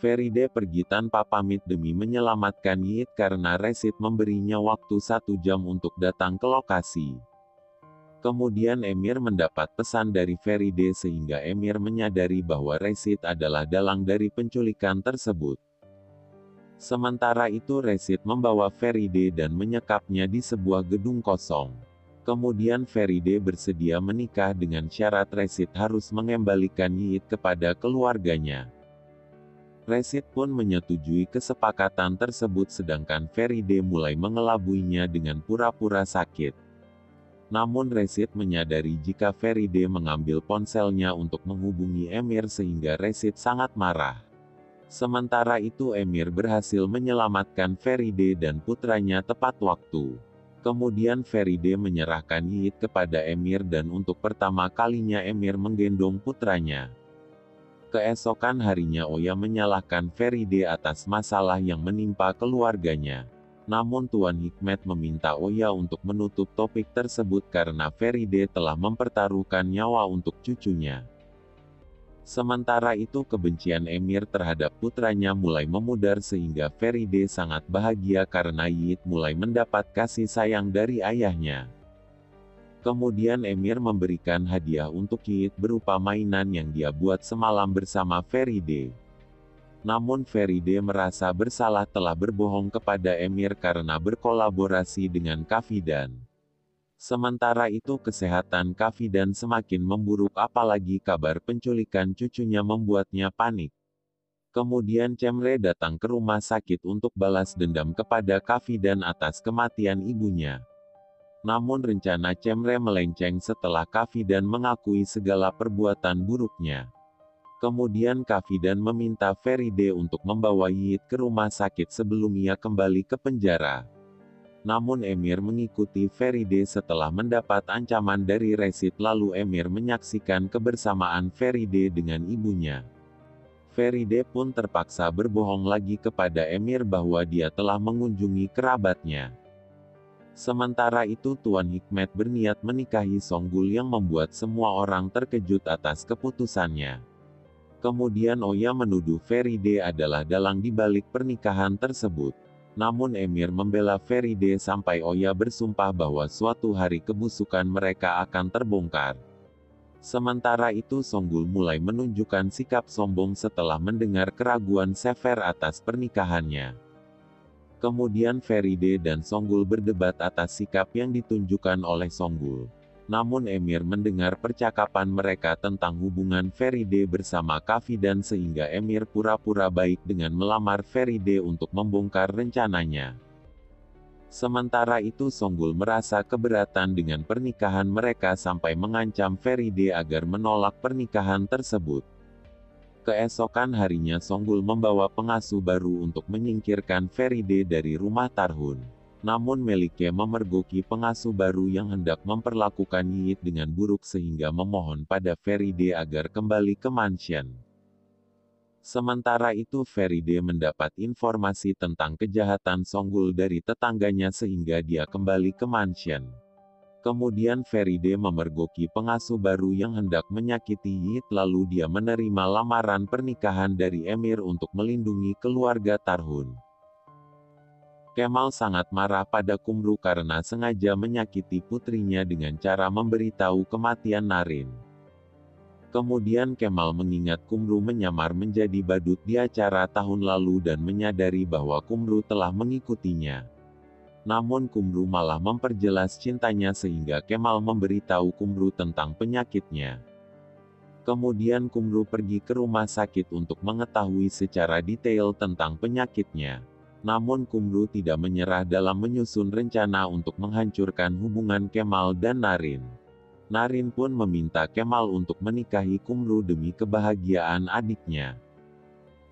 Feride pergi tanpa pamit demi menyelamatkan Yit karena Rashid memberinya waktu 1 jam untuk datang ke lokasi. Kemudian Emir mendapat pesan dari Feride sehingga Emir menyadari bahwa Rashid adalah dalang dari penculikan tersebut. Sementara itu Rashid membawa Feride dan menyekapnya di sebuah gedung kosong. Kemudian Feride bersedia menikah dengan syarat Rashid harus mengembalikan Yit kepada keluarganya. Rashid pun menyetujui kesepakatan tersebut sedangkan Feride mulai mengelabuinya dengan pura-pura sakit. Namun Rashid menyadari jika Feride mengambil ponselnya untuk menghubungi Emir sehingga Rashid sangat marah. Sementara itu Emir berhasil menyelamatkan Feride dan putranya tepat waktu. Kemudian Feride menyerahkan Yit kepada Emir dan untuk pertama kalinya Emir menggendong putranya. Keesokan harinya Oya menyalahkan Feride atas masalah yang menimpa keluarganya. Namun Tuan Hikmet meminta Oya untuk menutup topik tersebut karena Feride telah mempertaruhkan nyawa untuk cucunya. Sementara itu kebencian Emir terhadap putranya mulai memudar sehingga Feride sangat bahagia karena Yit mulai mendapat kasih sayang dari ayahnya. Kemudian Emir memberikan hadiah untuk Yit berupa mainan yang dia buat semalam bersama Feride. Namun Feride merasa bersalah telah berbohong kepada Emir karena berkolaborasi dengan Kafidan. Sementara itu kesehatan Kafidan semakin memburuk apalagi kabar penculikan cucunya membuatnya panik. Kemudian Cemre datang ke rumah sakit untuk balas dendam kepada Kafidan atas kematian ibunya. Namun rencana Cemre melenceng setelah Kafidan mengakui segala perbuatan buruknya. Kemudian Kafidan meminta Feride untuk membawa Yit ke rumah sakit sebelum ia kembali ke penjara. Namun Emir mengikuti Feride setelah mendapat ancaman dari Rashid lalu Emir menyaksikan kebersamaan Feride dengan ibunya. Feride pun terpaksa berbohong lagi kepada Emir bahwa dia telah mengunjungi kerabatnya. Sementara itu Tuan Hikmet berniat menikahi Songgul yang membuat semua orang terkejut atas keputusannya. Kemudian Oya menuduh Feride adalah dalang di balik pernikahan tersebut. Namun Emir membela Feride sampai Oya bersumpah bahwa suatu hari kebusukan mereka akan terbongkar. Sementara itu Songgul mulai menunjukkan sikap sombong setelah mendengar keraguan Sefer atas pernikahannya. Kemudian Feride dan Songgul berdebat atas sikap yang ditunjukkan oleh Songgul. Namun Emir mendengar percakapan mereka tentang hubungan Feride bersama Kafidan sehingga Emir pura-pura baik dengan melamar Feride untuk membongkar rencananya. Sementara itu Songgul merasa keberatan dengan pernikahan mereka sampai mengancam Feride agar menolak pernikahan tersebut. Keesokan harinya Songgul membawa pengasuh baru untuk menyingkirkan Feride dari rumah Tarhun. Namun Melike memergoki pengasuh baru yang hendak memperlakukan Yit dengan buruk sehingga memohon pada Feride agar kembali ke mansion. Sementara itu Feride mendapat informasi tentang kejahatan Songgul dari tetangganya sehingga dia kembali ke mansion. Kemudian Feride memergoki pengasuh baru yang hendak menyakiti Yit lalu dia menerima lamaran pernikahan dari Emir untuk melindungi keluarga Tarhun. Kemal sangat marah pada Kumru karena sengaja menyakiti putrinya dengan cara memberitahu kematian Narin. Kemudian Kemal mengingat Kumru menyamar menjadi badut di acara tahun lalu dan menyadari bahwa Kumru telah mengikutinya. Namun Kumru malah memperjelas cintanya sehingga Kemal memberitahu Kumru tentang penyakitnya. Kemudian Kumru pergi ke rumah sakit untuk mengetahui secara detail tentang penyakitnya. Namun Kumru tidak menyerah dalam menyusun rencana untuk menghancurkan hubungan Kemal dan Narin. Narin pun meminta Kemal untuk menikahi Kumru demi kebahagiaan adiknya.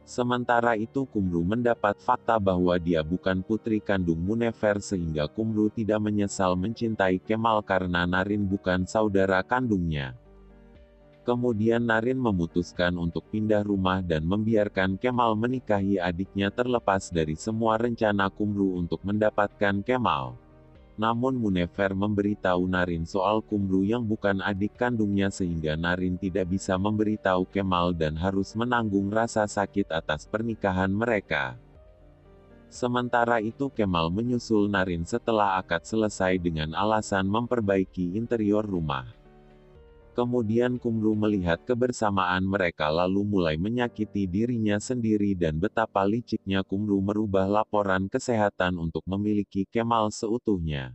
Sementara itu Kumru mendapat fakta bahwa dia bukan putri kandung Munefer sehingga Kumru tidak menyesal mencintai Kemal karena Narin bukan saudara kandungnya. Kemudian Narin memutuskan untuk pindah rumah dan membiarkan Kemal menikahi adiknya terlepas dari semua rencana Kumru untuk mendapatkan Kemal. Namun Munefer memberitahu Narin soal Kumru yang bukan adik kandungnya sehingga Narin tidak bisa memberitahu Kemal dan harus menanggung rasa sakit atas pernikahan mereka. Sementara itu Kemal menyusul Narin setelah akad selesai dengan alasan memperbaiki interior rumah. Kemudian Kumru melihat kebersamaan mereka lalu mulai menyakiti dirinya sendiri dan betapa liciknya Kumru merubah laporan kesehatan untuk memiliki Kemal seutuhnya.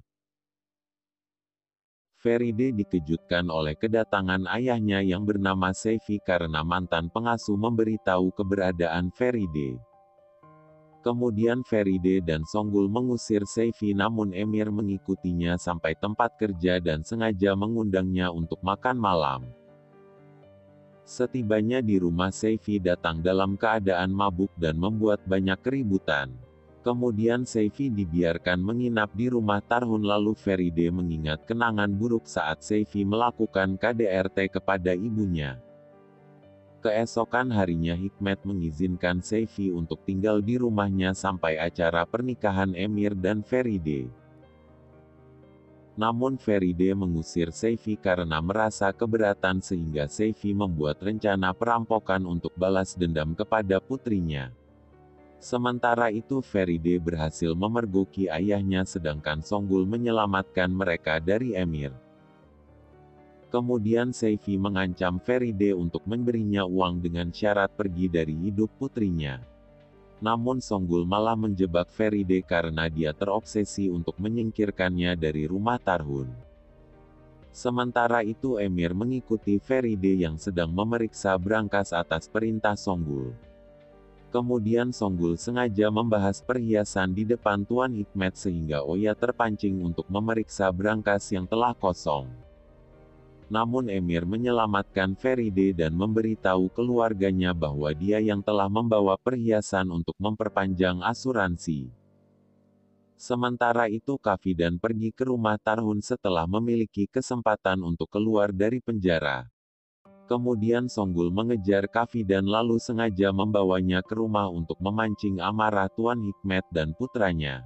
Feride dikejutkan oleh kedatangan ayahnya yang bernama Seifi karena mantan pengasuh memberitahu keberadaan Feride. Kemudian Feride dan Songgul mengusir Seifi namun Emir mengikutinya sampai tempat kerja dan sengaja mengundangnya untuk makan malam. Setibanya di rumah Seifi datang dalam keadaan mabuk dan membuat banyak keributan. Kemudian Seifi dibiarkan menginap di rumah Tarhun lalu Feride mengingat kenangan buruk saat Seifi melakukan KDRT kepada ibunya. Keesokan harinya Hikmet mengizinkan Seifi untuk tinggal di rumahnya sampai acara pernikahan Emir dan Feride. Namun Feride mengusir Seifi karena merasa keberatan sehingga Seifi membuat rencana perampokan untuk balas dendam kepada putrinya. Sementara itu Feride berhasil memergoki ayahnya sedangkan Songgul menyelamatkan mereka dari Emir. Kemudian Seifi mengancam Feride untuk memberinya uang dengan syarat pergi dari hidup putrinya. Namun Songgul malah menjebak Feride karena dia terobsesi untuk menyingkirkannya dari rumah Tarhun. Sementara itu Emir mengikuti Feride yang sedang memeriksa berangkas atas perintah Songgul. Kemudian Songgul sengaja membahas perhiasan di depan Tuan Hikmet sehingga Oya terpancing untuk memeriksa berangkas yang telah kosong. Namun Emir menyelamatkan Feride dan memberitahu keluarganya bahwa dia yang telah membawa perhiasan untuk memperpanjang asuransi. Sementara itu Kafidan pergi ke rumah Tarhun setelah memiliki kesempatan untuk keluar dari penjara. Kemudian Songgul mengejar Kafidan lalu sengaja membawanya ke rumah untuk memancing amarah Tuan Hikmet dan putranya.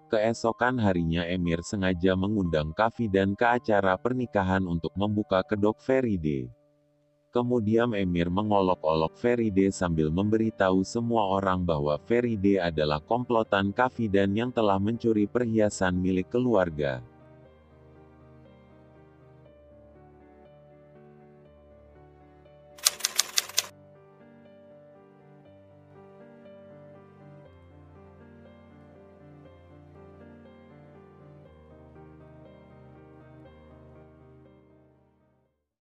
Keesokan harinya Emir sengaja mengundang Kafidan ke acara pernikahan untuk membuka kedok Feride. Kemudian Emir mengolok-olok Feride sambil memberitahu semua orang bahwa Feride adalah komplotan Kafidan yang telah mencuri perhiasan milik keluarga.